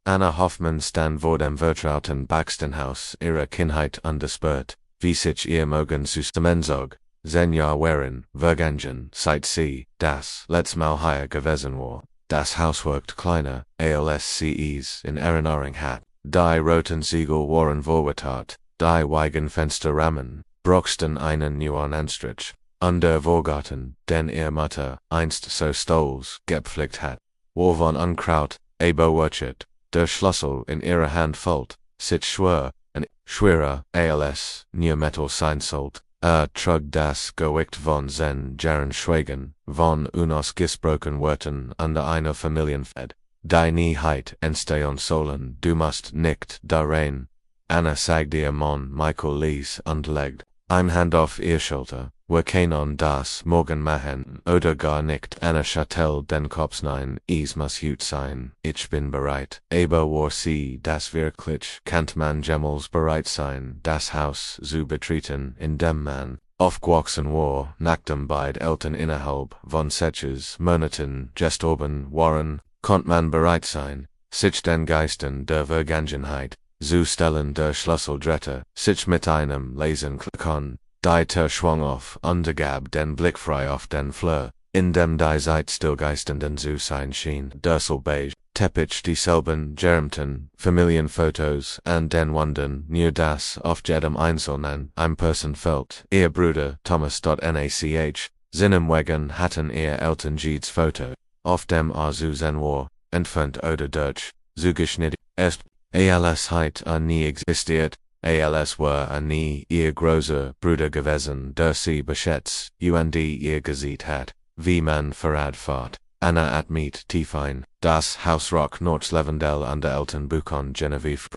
Anna Hoffmann stand vor dem vertrauten Baxtenhaus ihrer Kindheit unbespürt, wie sich ihr Morgen zusammenzog, 10 Jahr waren, vergangen, seit sie, das letzte Mal hier gewesen war. Das Haus wirkt kleiner, als sie es in Erinnerung hat. Die roten Siegel waren vorgetat, die Weigenfensterrahmen brauchten einen neuen Anstrich. Und der Vorgarten, den ihr Mutter einst so stolz gepflegt hat, war von Unkraut überwuchert. Der Schlüssel in ihrer Hand fällt, sich schwerer, als nur Metal sein sollte. Trug das Gewicht von 10 Jahren Schweigen, von unausgesprochen Worten under einer Familienfed. Die Nieheit entstehen sollen, du musst nicht darein. Anna sagt ihr Mann Michael ließ und legt eine Hand auf ihr Schulter. Wir können das morgen machen, oder gar nicht. Anna schattelt den Kopf nein, es muss gut sein, ich bin bereit. Aber war sie das wirklich? Kann man jemals bereit sein, das Haus zu betreten, in dem man aufgewachsen war, nachdem beide Eltern innerhalb von 6 Monaten gestorben waren? Konnt man bereit sein, sich den Geistern der Vergangenheit zu stellen? Der Schlüssel drehte sich mit einem leisen Klick. Die Tür schwang auf und gab den Blick frei auf den Flur, in dem die Zeit stillgeistenden zu sein schien. Dusselbeige, Teppich dieselben germten Familienfotos und den Wunden, nur das auf jedem einzelnen Person fällt. Ihr Bruder Thomas.nach, seinem Wagen hatten ihr Eltern Jedes Foto, auf dem zu sehen war, entfernt oder durch, zugeschnitten ist. Als hat nie existiert. Als war nie ihr großer Bruder gewesen, der sie beschätzt, und ihr gesehen hat, wie man Fahrrad fährt. Anna atmet tief ein. Das Haus roch noch Lavendel an der alten Bukon Genevieve.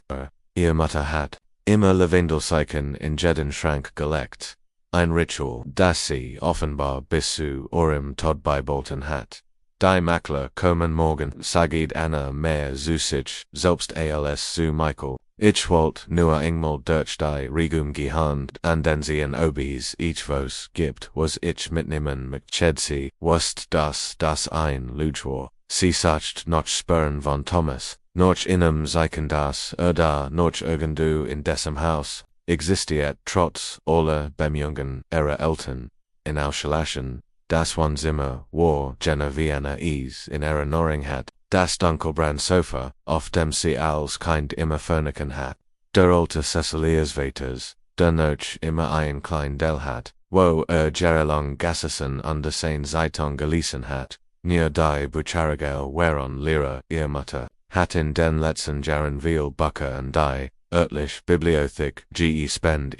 Ihr Mutter hat immer Lavendelseichen in jeden Schrank gelegt. Ein Ritual, das sie offenbar bis zu Ohrem Tod beibehalten hat. Die Makler kommen morgen, sagt Anna mehr zu sich selbst als zu Michael. Ich wollt nur einmal durch die Regum gehen, und den sie in Obis ich was gibt, was ich mitnehmen möchte. Sie wusste, dass das ein Lüge war. Sie sagt noch Spuren von Thomas, nochinem Zeichen das da noch irgendwo in dessen Haus existiert trotz aller Bemühungen ihrer Eltern. In Ausschlachen, das von Zimmer war Genevieve es in Erinnerung hat. Das dunkelbraun Sofa, auf dem sie als Kind immer vernicken hat. Der alte Cecilias Vaters, der noch immer ein klein Del hat, wo jahrelang gesessen und seine Zeitung gelesen hat. Nur die Bucharigel waren Lehrer, ihr Mutter hat in den letzten Jahren viel Bücher und die örtliche Bibliothek spend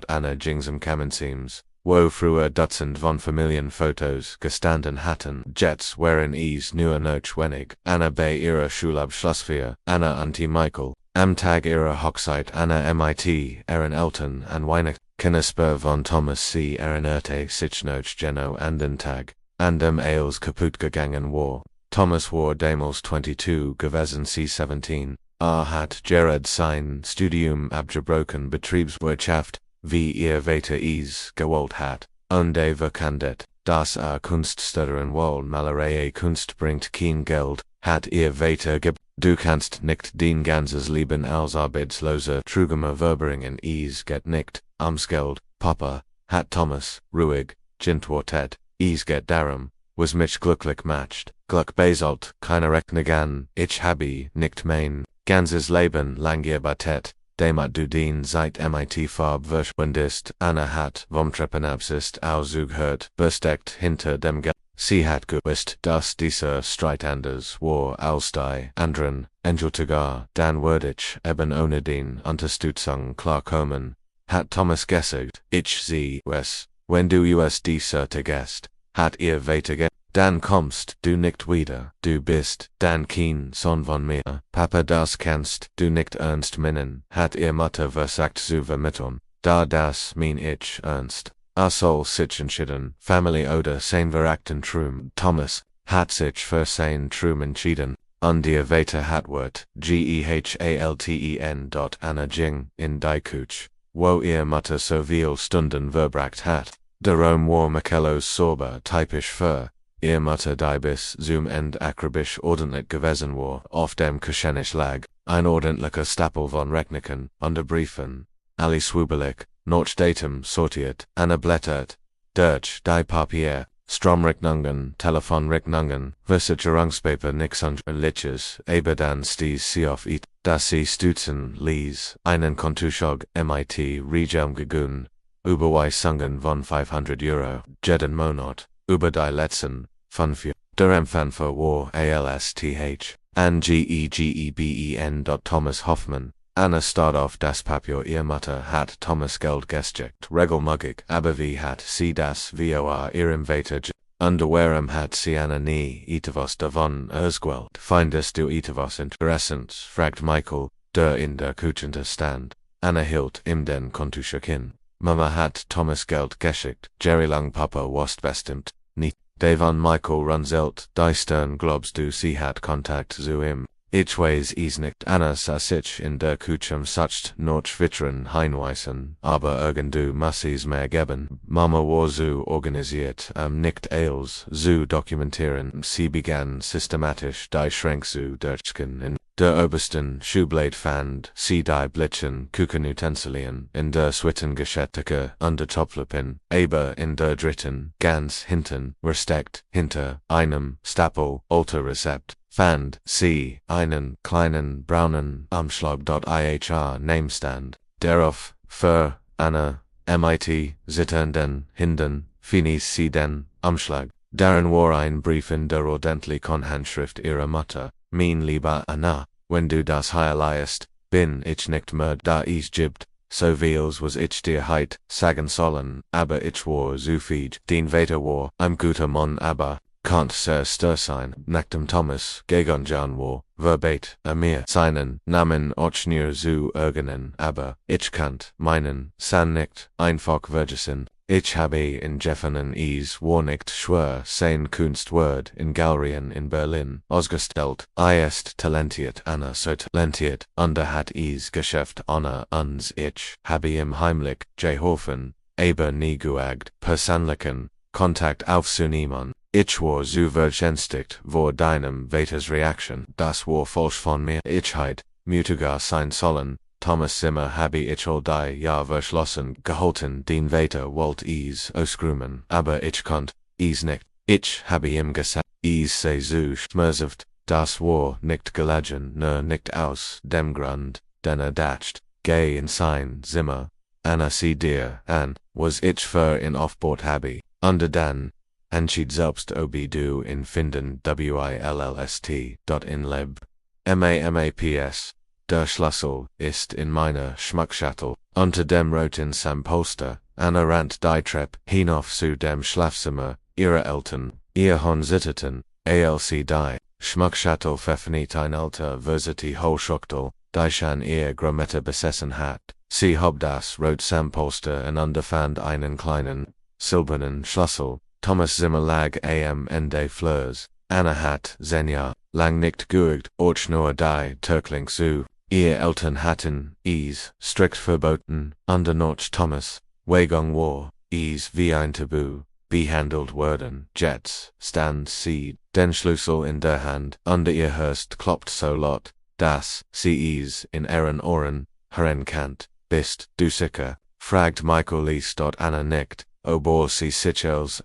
Anna Jingsam Kammenseams, wo früher Dutzend von Familienfotos gestanden hatten. Jets waren es nur noch wenig. Anna bei ihrer Schulabschlussfeier, Anna und Michael, am Tag ihrer Hochzeit Anna mit ihren Eltern an Weihnachten. Knisper von Thomas sie erinnerte sich noch genau an den Tag, an dem als kaputt gegangen war. Thomas war damals 22 gewesen, sie 17. Hat Gerard sein Studium abgebrochen Betriebswirtschaft, wie ihr Vater es gewollt hat, und verkandet, dass Kunst studieren wollen. Malerei Kunst bringt kein Geld, hat ihr Vater du kannst nicht dein ganzes Leben als Arbeitsloser Trugemer verbringen, es geht nicht ums Geld, Papa, hat Thomas, ruhig, geantwortet, es geht darum, was mich glücklich macht. Glück bezahlt keine Rechnungen, ich habe nicht mein ganzes Leben lang gearbeitet. Demat du den seit mit Farb verschwindest. Anna hat vom Treppenabsist ausgehört, besteckt hinter dem Geld. Sie hat gewusst, dass dieser Streit anders war als die anderen. Engeltiger, dann würde ich eben ohne den Unterstützung klarkommen. Hat Thomas gesagt, ich sehe es, wenn du dieser gehst, hat ihr Vater dann kommst du nicht wieder, du bist dann kein Sohn von mir. Papa, das kannst du nicht ernst meinen, hat ihr Mutter versagt zu vermitteln. Da das mein ich ernst. Soll sich entschieden, Familie oder sein Verachten Trum. Thomas hat sich für sein Trum entschieden, und ihr Vater hat Wort, gehalten. Anna ging in die Küche, wo ihr Mutter so viel Stunden verbracht hat. Der Raum war Michellos sauber, typisch für ihr Mutter die bis zum End akribisch ordentlich gewesen war, auf dem Kuschenisch lag, ein ordentlicher Stapel von Rechnungen, Unterbriefen, alle swubelig, noch datum sortiert, angeblättert, durch die Papier, Stromrechnungen, Telefonrechnungen, Versicherungspaper nix Liches, aber dann stieß sie auf it, dass sie stützen ließ, einen Kontuschog mit Regem gegun, Überweisungen von 500 Euro, jeden Monat, über die letzten, von 4, der Empfang für war ALSTH, an GEGEBEN. Thomas Hoffmann, Anna start auf das Papier ihr Mutter hat Thomas Geld gesteckt, regelmäßig, aber wie hat sie das vor ihrem Vater Underwehrem hat sie Anna nie etwas davon ausgewählt. Findest du etwas Interessantes, fragt Michael, der in der Küche stand. Anna hielt ihm den Kontuschkin. Mama hat Thomas Geld geschickt, Jerry lang Papa was bestimmt, nicht. Davon Michael runzelt, die Stern glaubst du sie hat Kontakt zu ihm. Ich weiß es nicht. Anna sah sich in der Küche sucht noch Schwittern hinweisen, aber irgendu muss es mehr geben. Mama war so organisiert, nicht alles zu dokumentieren. Sie begann systematisch die Schränke zu durchgehen. In der obersten Schublade fand sie die Blitzen Küchenutensilien, in der zweiten Geschäftliche Untertopflappen, aber in der dritten, ganz hinten, versteckt, hinter einem Stapel alter Rezept. Fand sie einen kleinen braunen Umschlag.ihr Namestand, darauf für Anna mit zitternden Händen finis sie den Umschlag. Darin war ein Brief in der ordentlichen Handschrift ihrer Mutter. Mein lieber Anna, wenn du das hier liest, bin ich nicht mehr da es gibt, so vieles was ich dir heit sagen sollen, aber ich war so viel, den Vater war ein guter Mann aber Kant sehr stur sein, nachdem Thomas gegen John war, verbet mir seinen Namen auch nur zu erkennen, aber ich kannt meinen San nicht einfach vergessen. Ich habe in Jeffenen es war nicht schwer sein Kunstwort in Galerien in Berlin ausgestellt. Ist talentiert Anna so talentiert, hat es Geschäft Anna uns ich habe ihm heimlich geholfen, aber nie geagd, persönlichen Kontakt aufzunehmen. Ich war so vergenstigt vor deinem Vaters Reaktion, das war falsch von mir. Ich heit mutiger sein sollen. Thomas Zimmer habe ich all die Jahr verschlossen gehalten, den Vater wollt es ausgrümen, aber ich konnt es nicht. Ich habe ihm gesagt, es sei so schmerzhaft, das war nicht gelegen, nur nicht aus dem Grund, denn dacht, geh in sein Zimmer, Anna sie dir an, was ich für ihn aufbord habe, und dann, entschied selbst ob du in finden willst. In leb. Maps. Der Schlüssel ist in meiner Schmuckschachtel, unter dem roten Samposter, Anna rannt die Treppe hinauf zu dem Schlafzimmer ihrer Eltern, ihr Hon zitterten, alc die Schmuckschachtel verfinit ein alter Versity Hochschachtel, die schon ihr Grometer besessen hat. Sie hob das rot Samposter und fand einen kleinen, silbernen Schlüssel. Thomas Zimmer lag am Ende Fleurs. Anna hat Jahr lang nicht geübt, auch nur die Türkling zu. Ihr Eltern hatten es strikt verboten, und noch Thomas, wegen war es wie ein Tabu behandelt worden. Jetzt stand sie den Schlüssel in der Hand, und ihr Hörst klopft so laut, dass sie es in ihren Ohren hören kann. Bist du sicher? Fragt Michael liest Anna nicht. Obwohl sie sich als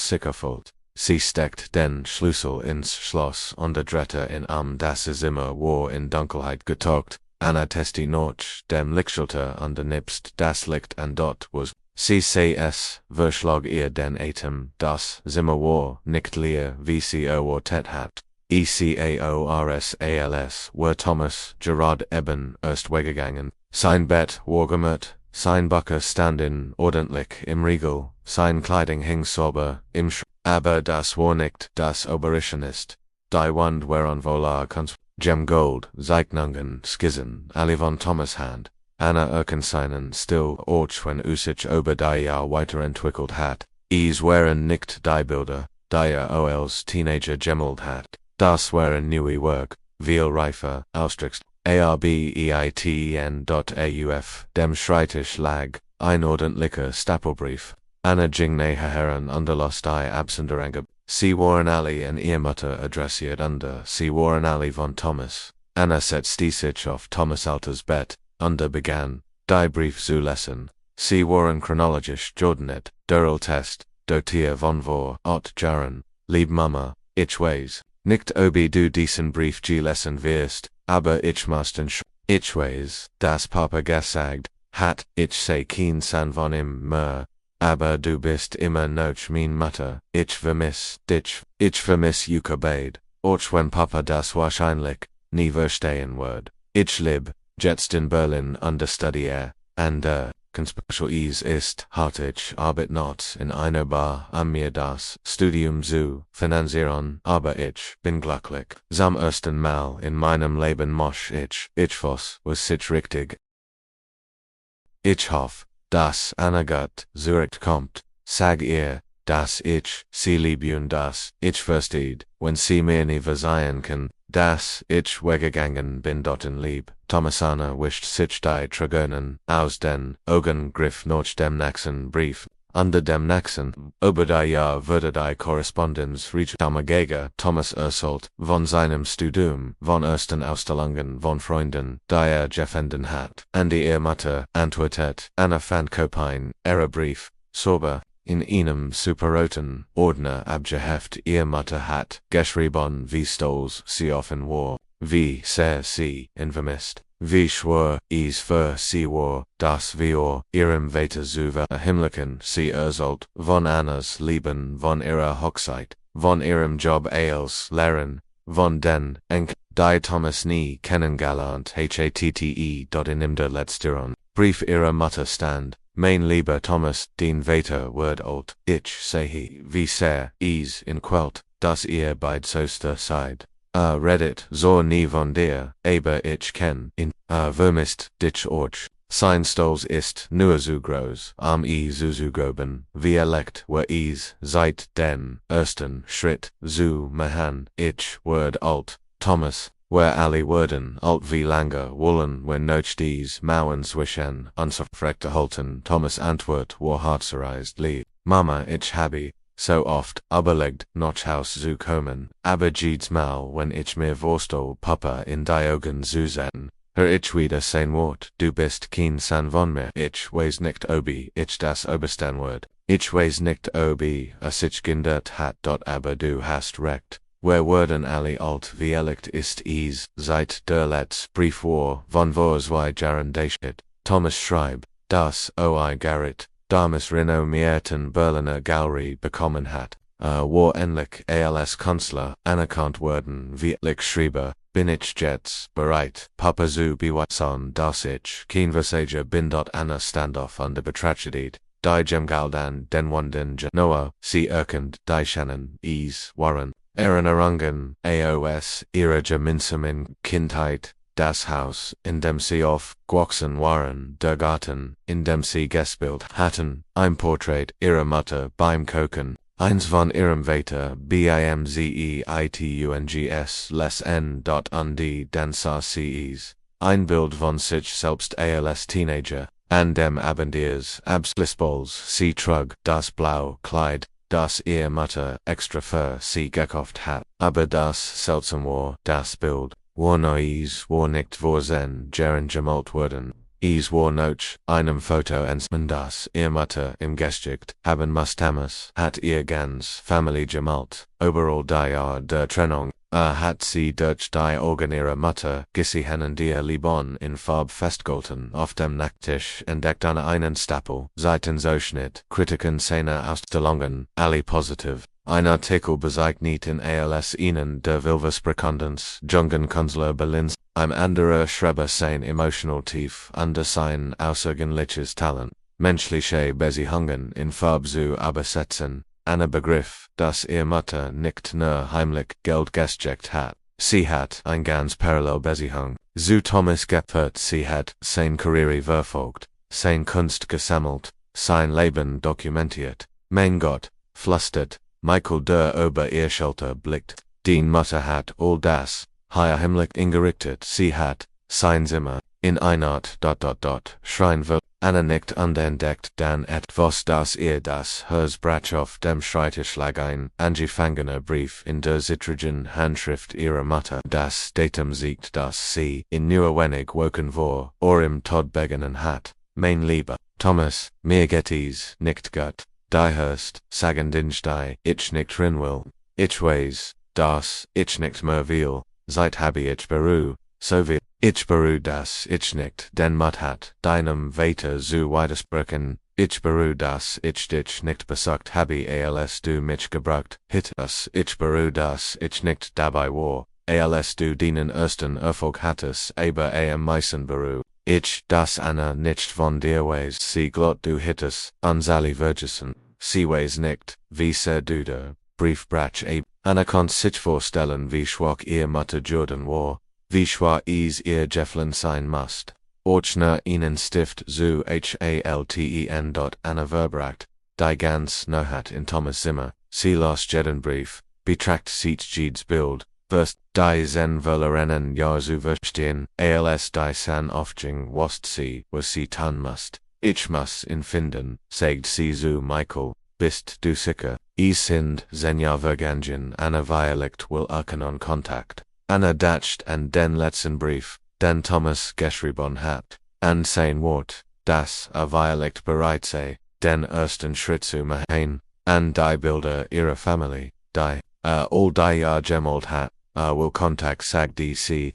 sicher fühlt. Sie steckt den Schlüssel ins Schloss und drehte in das Zimmer war in Dunkelheit getaucht. Anna testi noch dem Lichtschalter und nebst das Licht und dort was. Sie verschlug ihr den Atem, das Zimmer war nicht leer wie sie erwartet hat. ECAORSALS war Thomas gerade eben erst weggegangen. Sein Bett war gemürt. Sein Bucker stand ordentlich im Riegel, sein Kleidung hing sauber im aber das war nicht das Oberschönste. Die Wand whereon voller Gem Gold, Zeichnungen, Skizzen, alle von Thomas Hand. Anna seinen still auch wenn sich über die Jahr weiterentwickelt hat. Es waren nicht die Bilder, die als Teenager gemalt hat. Das waren neue Werk, viel reifer, ausdrückst. arbeiten.auf dem Schreibtisch lag ein ordentlicher Stapelbrief. Anna ging näher heran und las die Absenderangeb. sie waren alle in ihr Mutter adressiert under, sie waren alle von Thomas. Anna setzte sich auf Thomas' altes Bett, under begann, die Brief zu lesen. Sie waren chronologisch geordnet, der Test, dotier von vor 8 Jahren, lieb Mama, ich weiß, nicht ob du diesen Brief gelesen wirst, aber ich mussten ich weiß, dass Papa gesagt hat, ich sei kein San von ihm mehr, aber du bist immer noch mein Mutter, ich vermiss dich, ich vermiss Jukabade, auch wenn Papa das wahrscheinlich nie verstehen wird. Ich leb, jetzt in Berlin understudiere, and Conspecial ist hartig arbeit not in einer Bar am mir das Studium zu finanzieren, aber ich bin glücklich. Zum ersten Mal in meinem Leben mosch ich was sich richtig. Ich hoff, dass Anna gut zurechtkommt, sag ihr, dass ich sie liebe und dass ich versteht, wenn sie mir nie verzeihen kann, dass ich weggegangen bin dorten lieb. Thomasana wischt sich die Dragonen aus den Augen griff nach dem nächsten Brief. Under dem nächsten, über die Jahr wurde die Korrespondenz reach Tamagega Thomas erzählt von seinem Studium, von ersten Ausstellungen von Freunden, die gefunden hat. An die ihr Mutter antwortet, Anna fand Kopien, ihre Brief, sauber, in einem superroten Ordner abgeheft ihr Mutter hat geschrieben wie stolz sie offen war, wie sehr sie ihn vermisst, wie schwer es für sie war, dass wir ihrem Vater zu verheimlichen sie erzählt von Annas Leben, von ihrer Hochzeit, von ihrem Job als Lehrerin, von den Enkel, die Thomas nie kennengelernt hatte dort in der letzteren Brief ihrer Mutter stand. Mein lieber Thomas, den Vater wird alt, ich sehe, wie sehr es in quält, dass ihr beid Schwester seid. Redet so nie von dir, aber ich kenn ihn, vermisst dich auch. Sein Stolz ist nur so groß, zuzugoben, wie leicht war es, seit den ersten Schritt zu machen, ich werd alt, Thomas. Where alle werden alt wie lange wollen wenn noch dies Mauern zwischen uns halten. Thomas Antwort war herzerreißt lieb. Mama, ich habe so oft überlegt, nach Haus zu kommen, aber jedes Mal wenn ich mir vorstelle, Papa in die Augen zu sehen, hör ich wieder sein Wort, du bist kein San von mir. Ich weiß nicht ob ich das überstehen wird. Ich weiß nicht ob sich geändert hat dort, aber du hast recht. Where werden alle alt wie elect ist es, seit der letzte Brief war, von vor 2 Jahren datet. Thomas schreibt, dass Garrett, damals renommierten Berliner Galerie bekommen hat, war endlich als Künstler anerkannt worden, wie ich schreibe, bin ich jetzt bereit, Papa zu beweisen, dass ich kein Versager bin dort Anna Standoff an der Betrachtet, die Gemgaldan den Wanden Genoa, sie erkennt, die Shannon, waren. Erinnerungen, AOS, ihrer gemeinsamen Kindheit, das Haus, in dem sie aufgewachsen waren, der Garten, in dem sie gespielt hatten, ein Porträt ihrer Mutter beim Kochen, eins von ihrem Vater, BIMZEITUNGS les N. an die dann sah sie es, ein Bild von sich selbst als Teenager, an dem Abend ihres Abschlussballs, sie trug das blaue Kleid, das ihr Mutter extra für sie gekauft hat, aber das seltsam war, das Bild, war es war nicht vorsehen, gern gemalt worden, es war noch einem Foto entnommen, das ihr Mutter im Gesicht haben muss. Thomas hat ihr ganz Familie gemalt, überall die Jahr der Trennung, hat sie durch die Augen ihrer Mutter gesehen, die Lieben in Farb festgehalten, auf dem Nachttisch entdeckt an einen Stapel, Seitensausschnitt, Kritiken Szene Ausstellungen, alle positiv. Ein Artikel bezeichnet in als ihnen der Wilversprekondenz, Jungen Künstler Berlins, ein anderer Schreiber sein emotional tief, under sein außergewöhnliches Talent, menschliche Beziehungen in Farb zu übersetzen. Ein Begriff, dass ihr Mutter nicht nur heimlich Geld gesteckt hat. Sie hat ein ganz parallel Beziehung zu Thomas geführt. Sie hat sein Karriere verfolgt, sein Kunst gesammelt, sein Leben dokumentiert. Mein Gott, flüstert Michael, der über ihr Schulter blickt. Die Mutter hat all das heimlich ingerichtet. Sie hat sein Zimmer in eine Art Schrein Anna nicht unentdeckt, dann et was das ihr das Hers Brach auf dem Schreibtisch lag ein angefangener Brief in der zittrigen Handschrift ihrer Mutter. Das Datum siegt, dass sie in Neuwenig woken war, im Tod begenen hat. Mein Lieber Thomas, mir geht's nicht gut. Die Hurst, sagen die, ich nicht drin will. Ich weiß, das, ich nicht mehr will, seit habe ich beru, so viel. Ich beru das ich nicht, den Mut hat, deinem Vater zu widersprechen. Ich beru das ich dich nicht besucht habe als du mich gebracht, hit das ich beru das ich nicht dabei war, als du den ersten Erfolg hattest, aber am meisten beru. Ich, das Anna nicht von dir weiß, sie glot du hittest, Sally Vergessen, sie weiß nicht, wie sehr du der Brief brach ab. Anna konnt sich vorstellen, wie schwach ihr Mutter Jordan war. Wie schwer is ihr Jefflin sein must. Ochner ihnen stift zu halten. Anna verbracht, die ganz Nacht in Thomas Zimmer, sie las jeden Brief, betracht sieht Jedes Bild, wirst die Zen verlernen Jahr zu verstehen, als die San Aufjing was sie tun must. Ich muss ihn finden, sagt sie zu Michael, bist du sicher, sind Jahr vergangen, Anna Violect will on Kontakt. Anna dacht an den letzten Brief, den Thomas geschrieben hat, an sein Wort, das Violect bereit sei, den ersten Schritt zu machen, an die Bilder ihrer Familie, die all die gemalt hat, will Kontakt sagt sie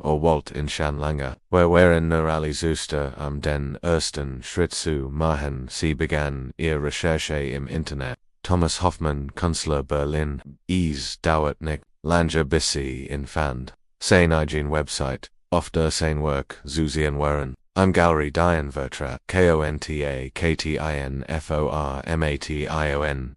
wollt in schon lange, waren nur alle Zuster den ersten Schritt zu machen, sie begann ihre Recherche im Internet. Thomas Hoffmann, Künstler Berlin, dauert nicht. Lange bis sie ihn fand. Sein eigen Website, oft sein Werk, zu sehen waren, im Galerie Diane Vertra, kontaktformation,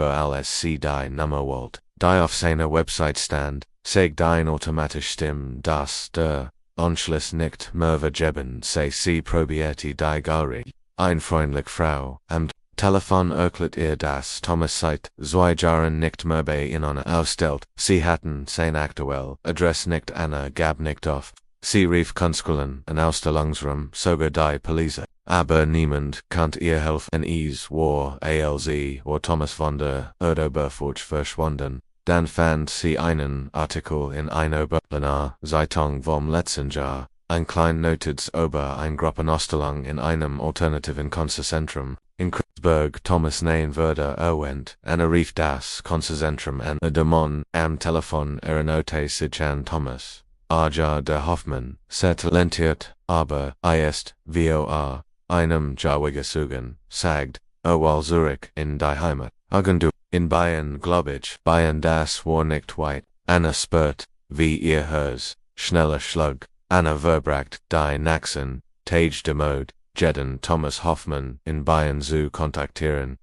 aber sie die Nummer wollt, die auf seiner Website stand, sagt ein automatisch Stimme, dass der Anschluss nicht mehr vergeben sei sie probierte die Galerie. Ein freundlich Frau, am Telefon erklärt ihr das Thomas seit 2 Jahren nicht mehr bei ihnen ausstellt. Sie hatten sein aktuell Adress nicht Anna gab nicht auf. Sie rief Kunstquellen und Ausstellungsraum, sogar die Polizei. Aber niemand konnte ihr helfen. War war Thomas von der Erdoberfurcht verschwunden. Dann fand sie einen Artikel in einer Berliner Zeitung vom letzten Jahr. Ein klein Notiz über ein Gruppenausstellung in einem alternativen Konzerzentrum. In Kreuzberg Thomas nein würde erwähnt, Anna rief das Konzerzentrum an Demon am Telefon ernote sich an Thomas. Aja der Hoffmann, sehr talentiert, aber ist, vor einem Jahr gesogen, sagt, weil Zurich in die Heimat. Agendu, in Bayern glaub ich, Bayern das war nicht weit. Anna spürt, wie ihr Hers, schneller Schlag. Anna verbracht die Naxen, Tage de Mode, jeden Thomas Hoffmann in Bayern zu kontaktieren,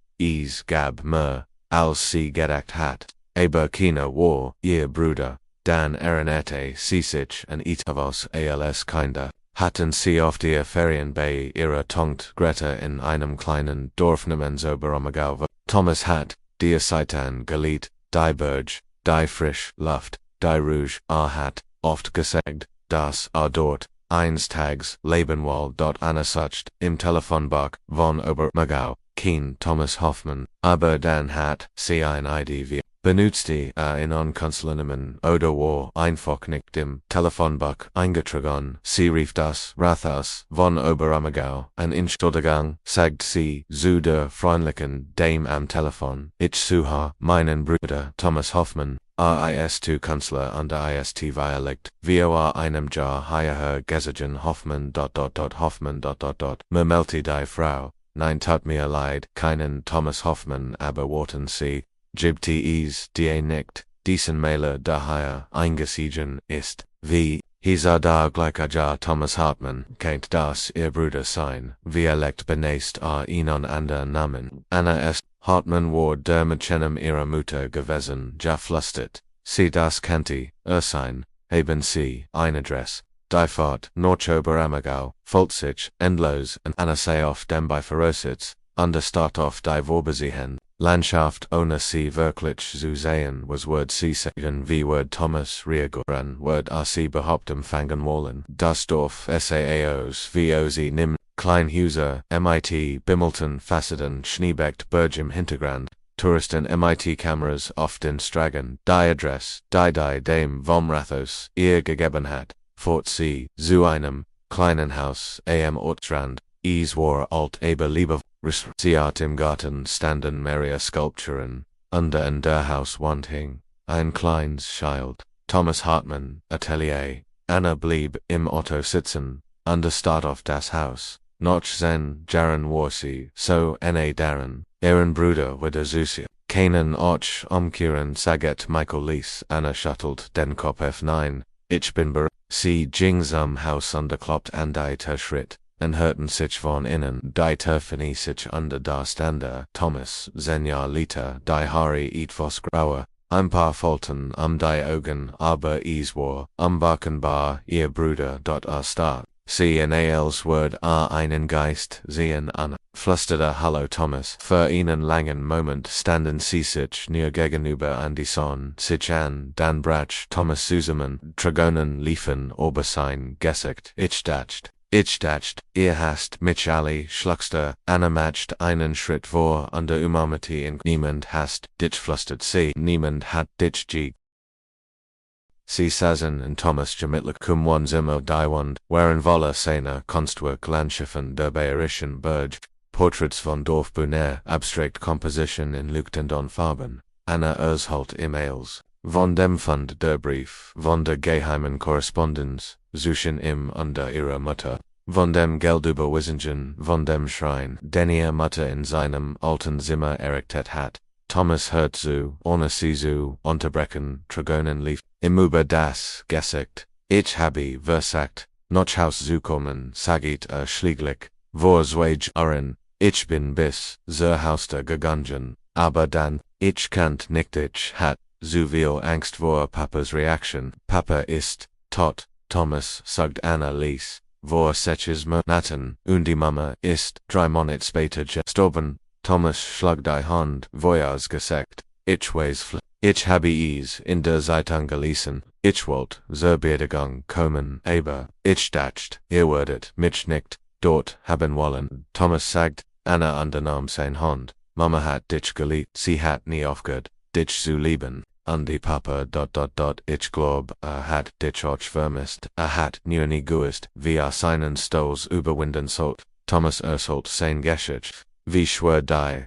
gab mir, als sie gedacht hat, aber keiner war ihr Bruder, dann erinnerte sie sich an etwas als Kinder, hatten sie auf die Ferien bei ihrer Tante Greta in einem kleinen Dorf namens Oberammergau. Thomas hat die Seiten geliebt, die Berge, die frische Luft, die Rouge hat oft gesagt, dass dort eines Tages leben will. Anna sucht im Telefonbuch von Oberammergau, kein Thomas Hoffmann, aber dann hat sie ein Idee benutzte in Unkünstlernamen oder war einfach nicht im Telefonbuch eingetragen. Sie rief das Rathaus von Oberammergau an. Entschuldigung, sagt sie zu der freundlichen Dame am Telefon. Ich suche meinen Bruder Thomas Hoffmann. Ist Künstler und ist Violekt, vor einem Jahr hierher gesehen Hoffmann. Hoffmann. Mir meldete die Frau, nein tut mir leid, keinen Thomas Hoffmann, aber warten Sie, gibt es die nicht, diesen Mailer daher eingesiegen ist, wie, hieß da gleich Thomas Hartmann, kennt das ihr Bruder sein, Violekt benäßt ihnen anderen Namen, Anna ist, Hartmann war der Mädchenem ihrer Mutter gewesen, flüstert, sie das kannte, sein, haben sie, ein Adress, die Fahrt, Oberammergau, folgt sich, endlos, und Anna sei auf dem Beifahrersitz, an der Start auf die Vorbesehen, Landschaft ohne sie wirklich zu sehen, was word sie sagen wie word Thomas reagieren, word sie behaupten fangen wollen, das Dorf Saos, wo sie nimm, Kleinhuser, MIT, Bimmelton, Fassenden, Schneebecht, Bergem, Hintergrand, Touristen, MIT Cameras, oft in Stragen, die Adress, die Dame vom Rathos, ihr gegeben hat, Fort C, zu einem, kleinen Haus, am Ortsrand, war alt aber lieber, sie art im Garten standen mehrere Skulpturen, under and der Hauswand hing, ein kleines Schild, Thomas Hartmann, Atelier, Anna blieb im Auto sitzen, under start auf das Haus, noch zen, Jahren war sie, so darin, ihren Bruder wieder Susia, keinen och umkehren saget Michael Lees, Anna shuttelt den Kopf F9, ich bin sie ging zum Haus underkloppt an die Schritt, en hörten sich von innen, die Terfini sich under da Stander, Thomas, Jahr Liter, die Hari etwas grauer, ein paar Folten die Augen, aber war, unbarkenbar, ihr Bruder start. Sie als Wort einen Geist sehen an, flüsterte Hallo Thomas. Für einen langen Moment standen sie sich nur gegenüber an die Sonne, sich an, dann brach Thomas zusammen, Dragonen liefen ober sein Gesicht, ich dacht, ihr hast mich alle schluckste, Anna macht einen Schritt vor, under Umamati in niemand hast dich flüstert sie, niemand hat dich g. Sie saßen und Thomas gemütlich one Zimmer die waren voller Szene, Kunstwerk, Landschaffen der bayerischen Berge, Portraits von Dorfbewohner, Abstract Composition in leuchtenden Farben, Anna Erzholt E-Mails, von dem Fund der Brief, von der geheimen Korrespondenz, Suchen im under ihrer Mutter, von dem Geldüberweisungen, von dem Schrein, den ihr Mutter in seinem alten Zimmer errichtet hat. Thomas hört zu, ohne sie zu unterbrechen, Dragonen lief, über das Gesicht, ich habe versagt, noch Haus zu kommen, sagit schläglich, vor zwei Jahren, ich bin bis zur Hauste gegangen, aber dann, ich kannt nicht, ich hat, zu viel Angst vor Papas Reaktion, Papa ist tot, Thomas, sagt Anna Lees, vor 6 Monaten, und die Mama ist 3 Monate später gestorben. Thomas schlug die Hand, voyage gesagt, ich weiß ich habe es in der Zeitung gelesen, ich wollte zur Beerdigung kommen, aber, ich dacht, ihr würdet mich nicht dort haben wollen. Thomas sagt, Anna unternahm sein Hand, Mama hat dich geliebt, sie hat nie aufgehört, dich zu lieben, und die Papa ich glaub, hat dich auch vermisst, hat nur nie gewusst, wie seinen Stolz überwinden sollt. Thomas sollt sein Geschichte. Wie schwer die,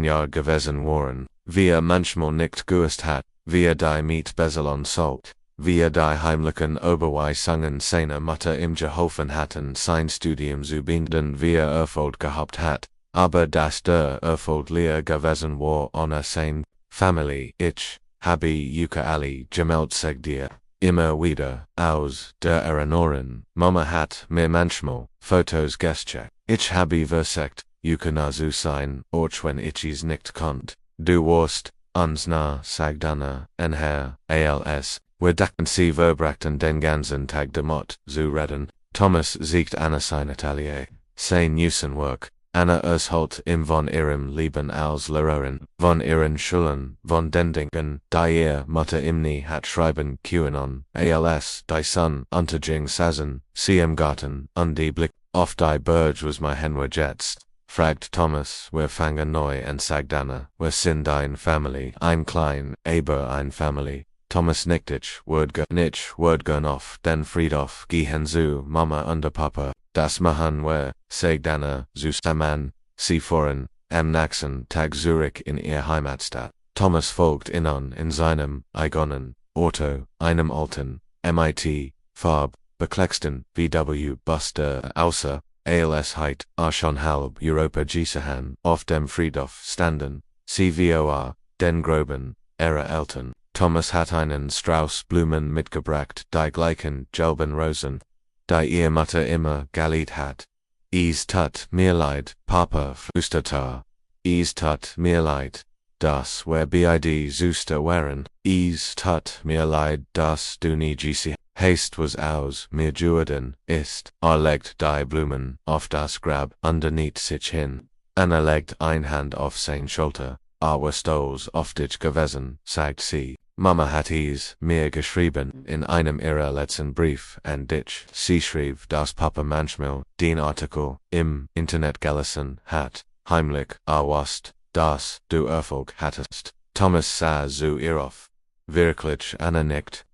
Jahr gewesen waren, wie manchmal nicht gewusst hat, wie die mit beseln sollt, wie die heimlichen Oberweisungen seiner Mutter ihm geholfen hatten, sein Studium zu binden, wie Erfolg gehabt hat, aber dass der Erfolg leer gewesen war ohne sein Familie. Ich habe alle gemeldet sagt dir, immer wieder, aus der Erinnerung, Mama hat mir manchmal Fotos geschickt, ich habe versagt, zu sein, auch wenn ich es nicht konnt. Du warst, uns nah, sagt Anna, en Herr, als, wir dachten sie verbrachten den ganzen Tag damit, zu reden. Thomas siegt Anna sein Atelier, sein Newsenwerk, Anna Erzholt im von ihrem Leben als Lehrerin, von ihren Schulen, von den Dingen, die ihr Mutter imni hat schreiben können, als, die Sonne unterging saßen, sie im Garten, und die Blick auf die Berge was my Henry jetzt. Fragt Thomas, wir fangen neu an sagt Anna, wir sind ein Family, ein klein, aber ein Family. Thomas nickt ich, word gern auf, den Friedhof, gehen zu Mama und Papa, das machen wir, sagt Anna, zusammen, sie fahren, am nächsten Tag zurück in ihr Heimatstadt. Thomas folgt ihnen in seinem eigenen Auto, einem alten, MIT, Farb, beklecksten VW Buster, außer als heit, schon halb Europa gesahen, auf dem Friedhof standen, CVOR, den Groben, ihrer Eltern. Thomas hat einen Strauß Blumen mitgebracht, die gleichen gelben Rosen, die ihr Mutter immer geliebt hat. Es tut mir leid, Papa flüsterte. Es tut mir leid, dass wir beide Süster waren. Es tut mir leid, dass du nie gesehen hast, was aus mir geworden ist. Legt die Blumen auf das Grab underneath sich hin. Anna legt eine Hand auf sein Schulter. Wir stolz auf dich gewesen, sagt sie. Mama hat is, mir geschrieben, in einem ihrer letzten Brief, and dich, sie schrieb, das Papa manchmal, den Artikel, im Internet gelesen hat, heimlich, was, das, du Erfolg hattest. Thomas sah zu ihr auf. Wirklich Anna nickt.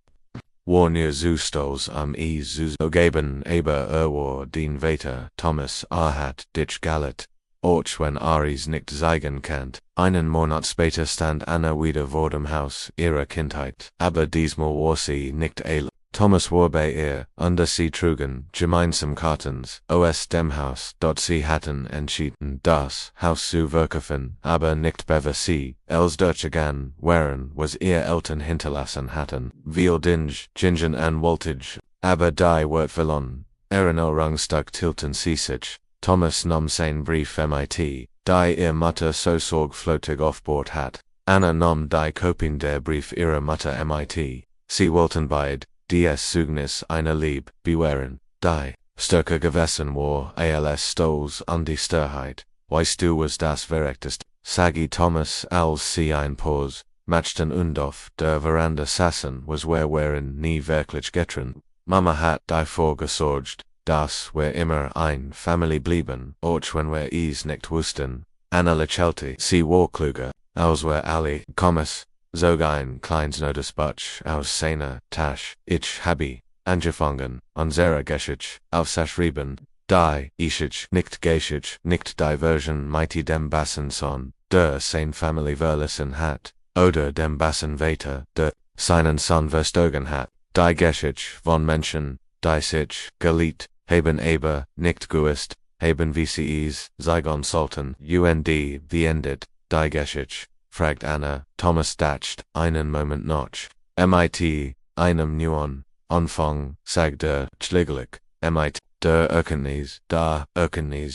War nur zu stolz zu geben, aber war den Vater, Thomas hat dich galet. Auch wenn Aries nicht zeigen kann. Einen Monat später stand Anna wieder vor dem Haus ihrer Kindheit, aber diesmal war sie nicht allein. Thomas war bei ihr, und sie trugen gemeinsam Kartons aus dem Haus, dort sie hatten entschieden, das Haus zu verkaufen, aber nicht bevor sie, els durchgegangen waren, was ihr Eltern hinterlassen hatten, viel Gingen und Voltage, aber die wird verloren, Erinnerungsstück tilten sie sich. Thomas nahm sein Brief mit, die ihr Mutter so sorgfältig auf Bord hat. Anna nahm die Kopien der Brief ihrer Mutter mit. Sie wollten beide, dies Zeugnis einer Liebe, bewahren. Die stärker gewesen war als Stolz und die Sturheit. Weißt du, was das Verrechtest? Sagi Thomas, als sie ein Pause machten und auf der Veranda saßen, was waren nie wirklich getrennt. Mama hat dafür gesorgt, dass wir immer ein Familie blieben, auch wenn wir es nicht wussten. Anna lächelte, sie war klüger, als wir alle, zog ein kleines Notizbuch aus seiner Tasche. Ich habe angefangen, unsere Geschichte aufzuschreiben, die ich nicht Geschichte, nicht die Version mit dem Bassenson, der sein Familie verlassen hat, oder dem Bassenvater, der seinen Sohn verstogen hat. Die Geschichte von Menschen, die sich geliebt haben aber nicht gewusst, haben wie sie es sagen sollten. Beendet, die Geschichte, fragt Anna. Thomas dacht einen Moment nach. Mit einem neuen Anfang, sagt schläglich, mit der Erkenntnis,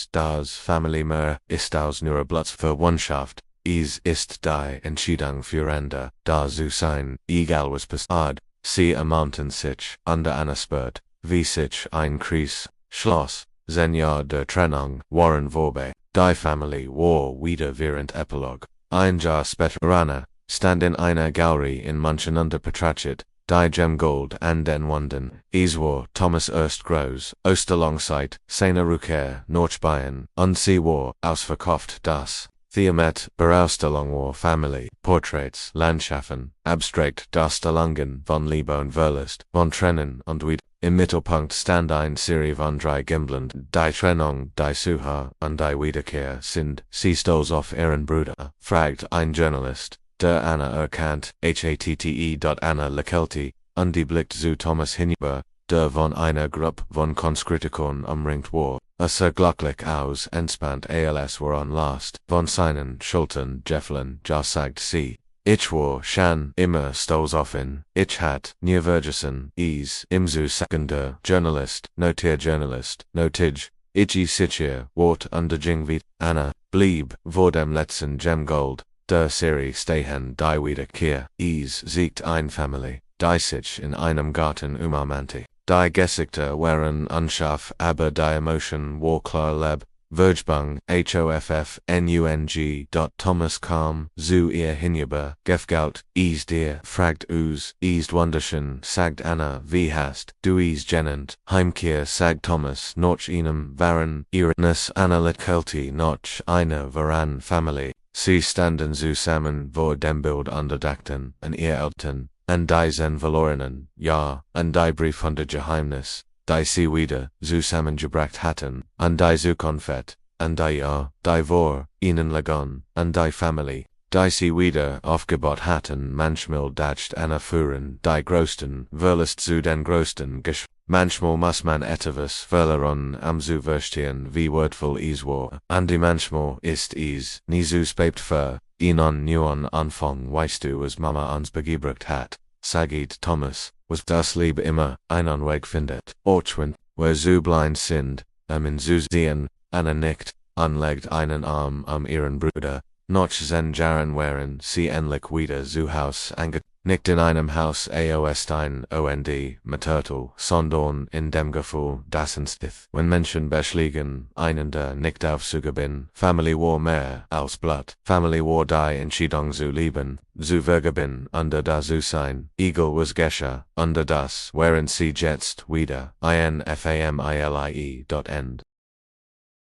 das Familie mehr ist als nur Blutsverwandtschaft. Es ist die Entscheidung füreinander, da zu sein, egal was passiert. Sie ermahnten sich, unter Anna spürt, wie sich ein Kreis schloss. Sein Jahr der Trennung waren vorbei. Die Familie war wieder während Epilog. Ein Jahr später Anna stand in einer Galerie in Manchenunder betrachtet, die Gemgold an den Wänden. Es war Thomas erst groß, Osterlangzeit, seine Rückkehr nach Bayern, und sie war ausverkauft. Das Theamet Berausstellung war Familie, Portraits, Landschaften, abstrakt Darstellungen von Liebe und Verlust, von Trennen und wieder. Im Mittelpunkt stand eine Serie von drei Gembeln, die Trennung, die Suche und die Wiederkehr sind. Sie stolz auf ihren Bruder, fragt ein Journalist, der Anna erkannt, Anna lächelte, und die Blick zu Thomas hinüber, der von einer Gruppe von Konstkritikern umringt war. Es sah glücklich aus, entspannt als waren Last, von seinen Schultern Jefflin, sagt sie. Ich war schon immer stolz auf ihn. Ich hat nie vergessen, im zu Sekunder Journalist, Notige. Ich sicher, wort unter Jingvit. Anna blieb vor dem letzten Gemgold der Serie stehen, die Wiederkehr. Siegt ein Familie, die sich in einem Garten umarmte. Die Gesichter waren unscharf, aber die Emotion war klar leb. Vergebung, hoffnung. Thomas kam zu ihr hinüber, gefgaut, is dir, fragt ist wunderschön, sagt Anna, wie hast du es genannt, Heimkehr, sagt Thomas, nach einem waren Irenus Anna lächelte nach einer Varan Familie. Sie standen zusammen vor dem Bild unterdachten, und ihr Eltern, und die sind verlorenen, ja, und die Brief von der Geheimnis, die sie wieder zusammengebracht hatten, und die Zukunft, und die war ihnen lagon, und die Familie, die sie wieder aufgebaut hatten. Manchmal dacht Anna führen die größten Verlust zu den größten manchmal muss man etwas verlieren, zu verstehen, wie wertvoll es war, und manchmal ist es nie zu spät für einen neuen Anfang. Weißt du, was Mama uns beigebracht hat, sagt Thomas, was das Liebe immer einen Weg findet, auch wenn wir so blind sind, in zu sehen. Anna nickt, legt einen Arm ihren Bruder. Nach 10 Jahren waren sie endlich wieder zu Haus Nicht in einem Haus aostein und Mattertal, sondern in dem Gefühl, das entsteht, wenn Menschen beschliegen, einander nicht aufzugeben. Familie war mehr als Blut. Familie war die Entscheidung zu lieben, zu vergeben, under da zu sein. Egal was geschah, under das, während sie jetzt wieder, infamilie. End.